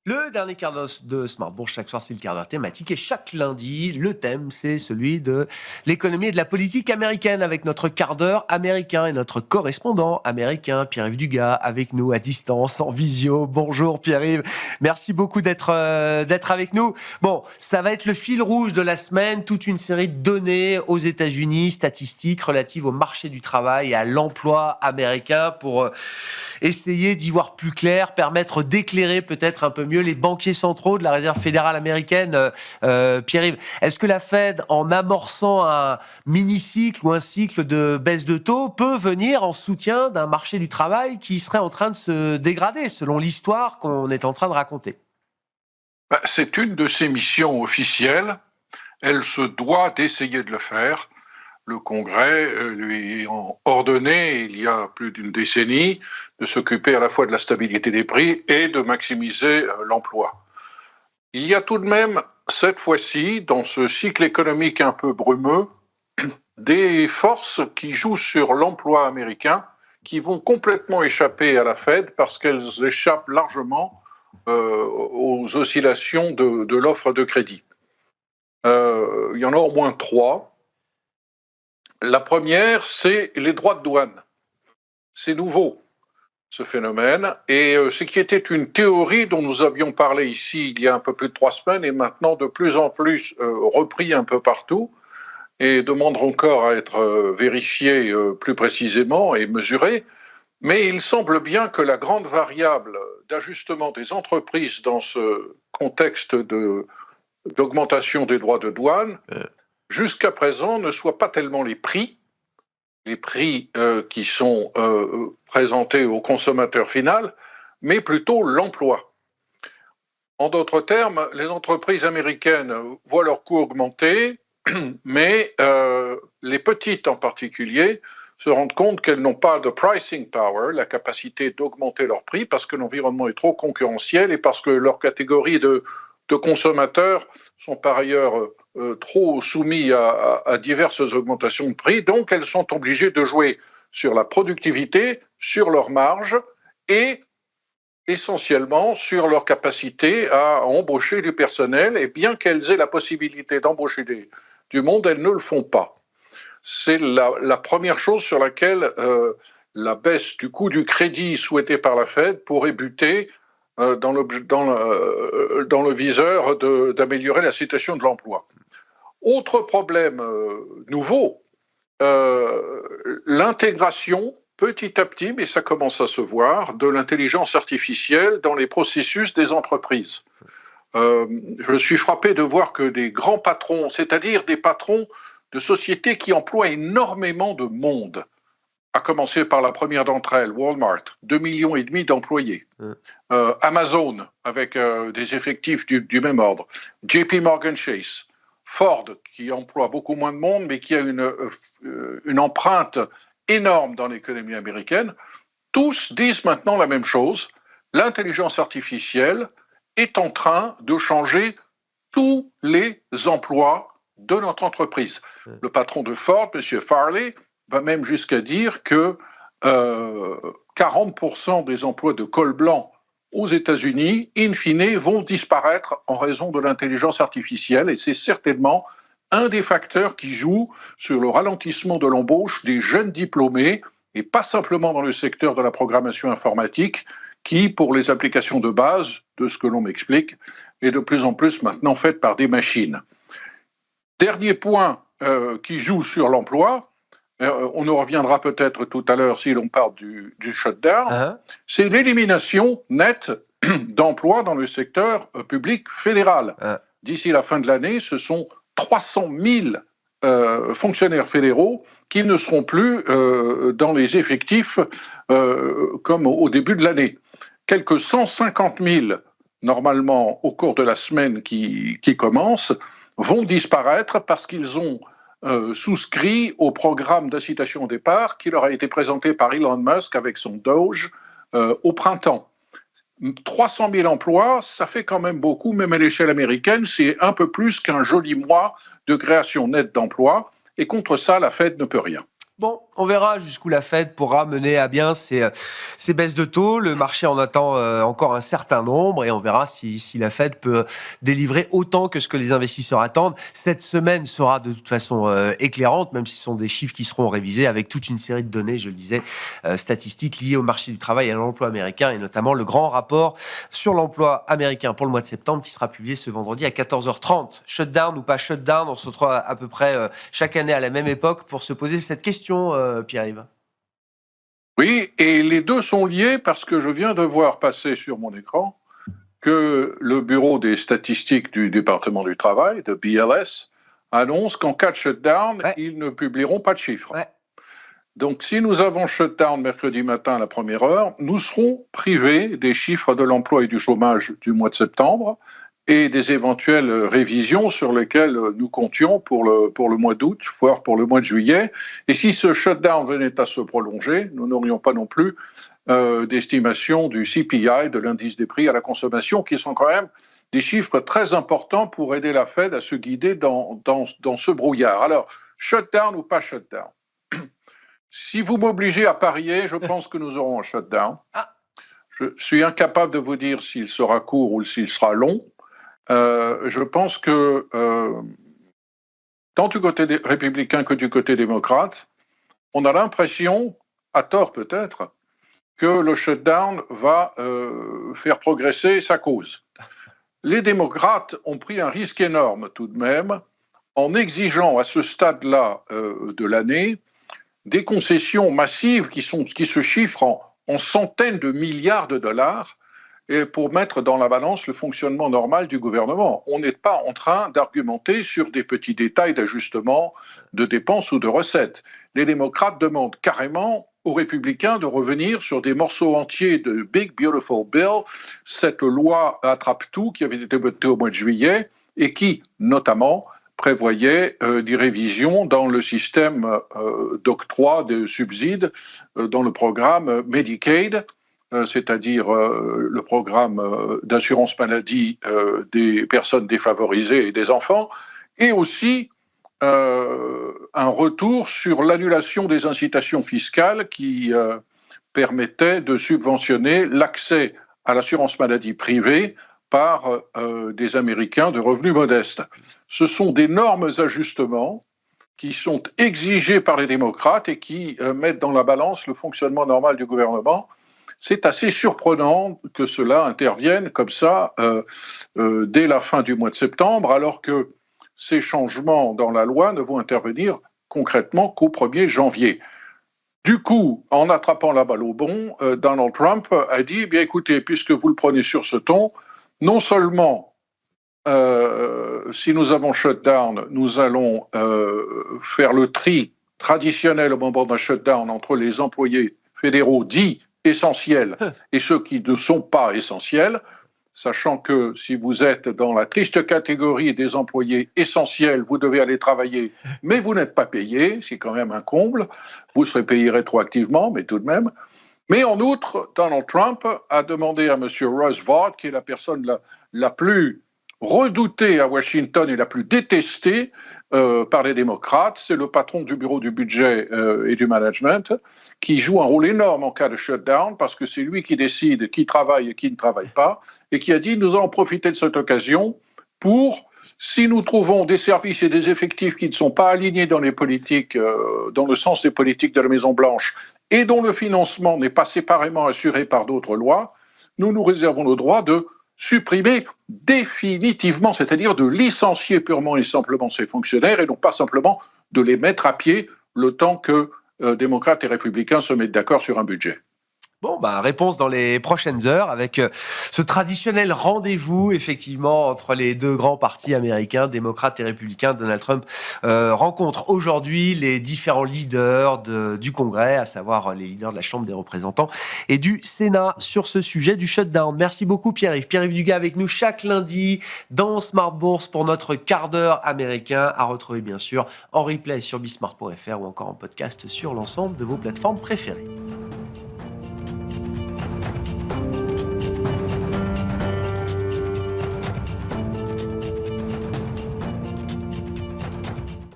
Le dernier quart d'heure de Smart Bourse, chaque soir, c'est le quart d'heure thématique. Et chaque lundi, le thème, c'est celui de l'économie et de la politique américaine avec notre quart d'heure américain et notre correspondant américain, Pierre-Yves Dugas, avec nous à distance, en visio. Bonjour Pierre-Yves. Merci beaucoup d'être avec nous. Bon, ça va être le fil rouge de la semaine, toute une série de données aux États-Unis, statistiques relatives au marché du travail et à l'emploi américain pour essayer d'y voir plus clair, permettre d'éclairer peut-être un peu mieux les banquiers centraux de la Réserve fédérale américaine. Pierre-Yves, est-ce que la Fed, en amorçant un mini-cycle ou un cycle de baisse de taux, peut venir en soutien d'un marché du travail qui serait en train de se dégrader, selon l'histoire qu'on est en train de raconter? C'est une de ses missions officielles. Elle se doit d'essayer de le faire. Le Congrès lui a ordonné, il y a plus d'une décennie, de s'occuper à la fois de la stabilité des prix et de maximiser l'emploi. Il y a tout de même, cette fois-ci, dans ce cycle économique un peu brumeux, des forces qui jouent sur l'emploi américain qui vont complètement échapper à la Fed parce qu'elles échappent largement aux oscillations de l'offre de crédit. Il y en a au moins trois. La première, c'est les droits de douane. C'est nouveau, ce phénomène. Et ce qui était une théorie dont nous avions parlé ici il y a un peu plus de 3 semaines est maintenant de plus en plus repris un peu partout et demande encore à être vérifié plus précisément et mesuré. Mais il semble bien que la grande variable d'ajustement des entreprises dans ce contexte d'augmentation des droits de douane, jusqu'à présent, ne soit pas tellement les prix qui sont présentés au consommateur final, mais plutôt l'emploi. En d'autres termes, les entreprises américaines voient leurs coûts augmenter, mais les petites en particulier se rendent compte qu'elles n'ont pas de pricing power, la capacité d'augmenter leurs prix, parce que l'environnement est trop concurrentiel et parce que leurs catégories de consommateurs sont par ailleurs trop soumis à diverses augmentations de prix. Donc, elles sont obligées de jouer sur la productivité, sur leurs marges et essentiellement sur leur capacité à embaucher du personnel. Et bien qu'elles aient la possibilité d'embaucher du monde, elles ne le font pas. C'est la première chose sur laquelle la baisse du coût du crédit souhaitée par la Fed pourrait buter dans le viseur d'améliorer la situation de l'emploi. Autre problème nouveau, l'intégration petit à petit, mais ça commence à se voir, de l'intelligence artificielle dans les processus des entreprises. Je suis frappé de voir que des grands patrons, c'est-à-dire des patrons de sociétés qui emploient énormément de monde, à commencer par la première d'entre elles, Walmart, 2,5 millions d'employés. Amazon, avec des effectifs du même ordre. JP Morgan Chase. Ford, qui emploie beaucoup moins de monde, mais qui a une empreinte énorme dans l'économie américaine. Tous disent maintenant la même chose. L'intelligence artificielle est en train de changer tous les emplois de notre entreprise. Le patron de Ford, M. Farley, va même jusqu'à dire que 40% des emplois de col blanc aux États-Unis, in fine, vont disparaître en raison de l'intelligence artificielle. Et c'est certainement un des facteurs qui joue sur le ralentissement de l'embauche des jeunes diplômés, et pas simplement dans le secteur de la programmation informatique, qui, pour les applications de base, de ce que l'on m'explique, est de plus en plus maintenant faite par des machines. Dernier point qui joue sur l'emploi, on en reviendra peut-être tout à l'heure si l'on parle du shutdown, c'est l'élimination nette d'emplois dans le secteur public fédéral. D'ici la fin de l'année, ce sont 300 000 fonctionnaires fédéraux qui ne seront plus dans les effectifs comme au début de l'année. Quelques 150 000, normalement, au cours de la semaine qui commence, vont disparaître parce qu'ils ont souscrit au programme d'incitation au départ qui leur a été présenté par Elon Musk avec son Doge au printemps. 300 000 emplois, ça fait quand même beaucoup, même à l'échelle américaine, c'est un peu plus qu'un joli mois de création nette d'emplois, et contre ça, la Fed ne peut rien. Bon, On verra jusqu'où la Fed pourra mener à bien ces baisses de taux. Le marché en attend encore un certain nombre et on verra si la Fed peut délivrer autant que ce que les investisseurs attendent. Cette semaine sera de toute façon éclairante, même si ce sont des chiffres qui seront révisés avec toute une série de données, je le disais, statistiques liées au marché du travail et à l'emploi américain, et notamment le grand rapport sur l'emploi américain pour le mois de septembre qui sera publié ce vendredi à 14h30. Shutdown ou pas shutdown, on se retrouve à peu près chaque année à la même époque pour se poser cette question, Pierre-Yves. Oui, et les deux sont liés parce que je viens de voir passer sur mon écran que le Bureau des statistiques du département du travail, de BLS, annonce qu'en cas de shutdown, ils ne publieront pas de chiffres. Ouais. Donc, si nous avons shutdown mercredi matin à la première heure, nous serons privés des chiffres de l'emploi et du chômage du mois de septembre et des éventuelles révisions sur lesquelles nous comptions pour le mois d'août, voire pour le mois de juillet. Et si ce shutdown venait à se prolonger, nous n'aurions pas non plus d'estimation du CPI, de l'indice des prix à la consommation, qui sont quand même des chiffres très importants pour aider la Fed à se guider dans ce brouillard. Alors, shutdown ou pas shutdown? Si vous m'obligez à parier, je pense que nous aurons un shutdown. Je suis incapable de vous dire s'il sera court ou s'il sera long. Je pense que tant du côté des républicains que du côté démocrate, on a l'impression, à tort peut-être, que le shutdown va faire progresser sa cause. Les démocrates ont pris un risque énorme tout de même en exigeant à ce stade-là de l'année des concessions massives qui se chiffrent en centaines de milliards de dollars et pour mettre dans la balance le fonctionnement normal du gouvernement. On n'est pas en train d'argumenter sur des petits détails d'ajustement de dépenses ou de recettes. Les démocrates demandent carrément aux républicains de revenir sur des morceaux entiers de Big Beautiful Bill, cette loi attrape-tout qui avait été votée au mois de juillet et qui, notamment, prévoyait des révisions dans le système d'octroi de subsides dans le programme Medicaid, c'est-à-dire le programme d'assurance maladie des personnes défavorisées et des enfants, et aussi un retour sur l'annulation des incitations fiscales qui permettaient de subventionner l'accès à l'assurance maladie privée par des Américains de revenus modestes. Ce sont d'énormes ajustements qui sont exigés par les démocrates et qui mettent dans la balance le fonctionnement normal du gouvernement. C'est assez surprenant que cela intervienne comme ça dès la fin du mois de septembre, alors que ces changements dans la loi ne vont intervenir concrètement qu'au 1er janvier. Du coup, en attrapant la balle au bond, Donald Trump a dit, bien écoutez, puisque vous le prenez sur ce ton, non seulement si nous avons shutdown, nous allons faire le tri traditionnel au moment d'un shutdown entre les employés fédéraux dits essentiels et ceux qui ne sont pas essentiels, sachant que si vous êtes dans la triste catégorie des employés essentiels, vous devez aller travailler, mais vous n'êtes pas payé, c'est quand même un comble, vous serez payé rétroactivement, mais tout de même. Mais en outre, Donald Trump a demandé à M. Russ Vought, qui est la personne la plus redoutée à Washington et la plus détestée par les démocrates, c'est le patron du bureau du budget et du management, qui joue un rôle énorme en cas de shutdown, parce que c'est lui qui décide qui travaille et qui ne travaille pas, et qui a dit, nous allons profiter de cette occasion pour, si nous trouvons des services et des effectifs qui ne sont pas alignés dans les politiques, dans le sens des politiques de la Maison-Blanche, et dont le financement n'est pas séparément assuré par d'autres lois, nous nous réservons le droit de supprimer définitivement, c'est-à-dire de licencier purement et simplement ces fonctionnaires et non pas simplement de les mettre à pied le temps que démocrates et républicains se mettent d'accord sur un budget. Bon, réponse dans les prochaines heures avec ce traditionnel rendez-vous, effectivement, entre les deux grands partis américains, démocrates et républicains. Donald Trump rencontre aujourd'hui les différents leaders du Congrès, à savoir les leaders de la Chambre des représentants et du Sénat sur ce sujet du shutdown. Merci beaucoup, Pierre-Yves. Pierre-Yves Dugas avec nous chaque lundi dans Smart Bourse pour notre quart d'heure américain, à retrouver bien sûr en replay sur bismart.fr ou encore en podcast sur l'ensemble de vos plateformes préférées.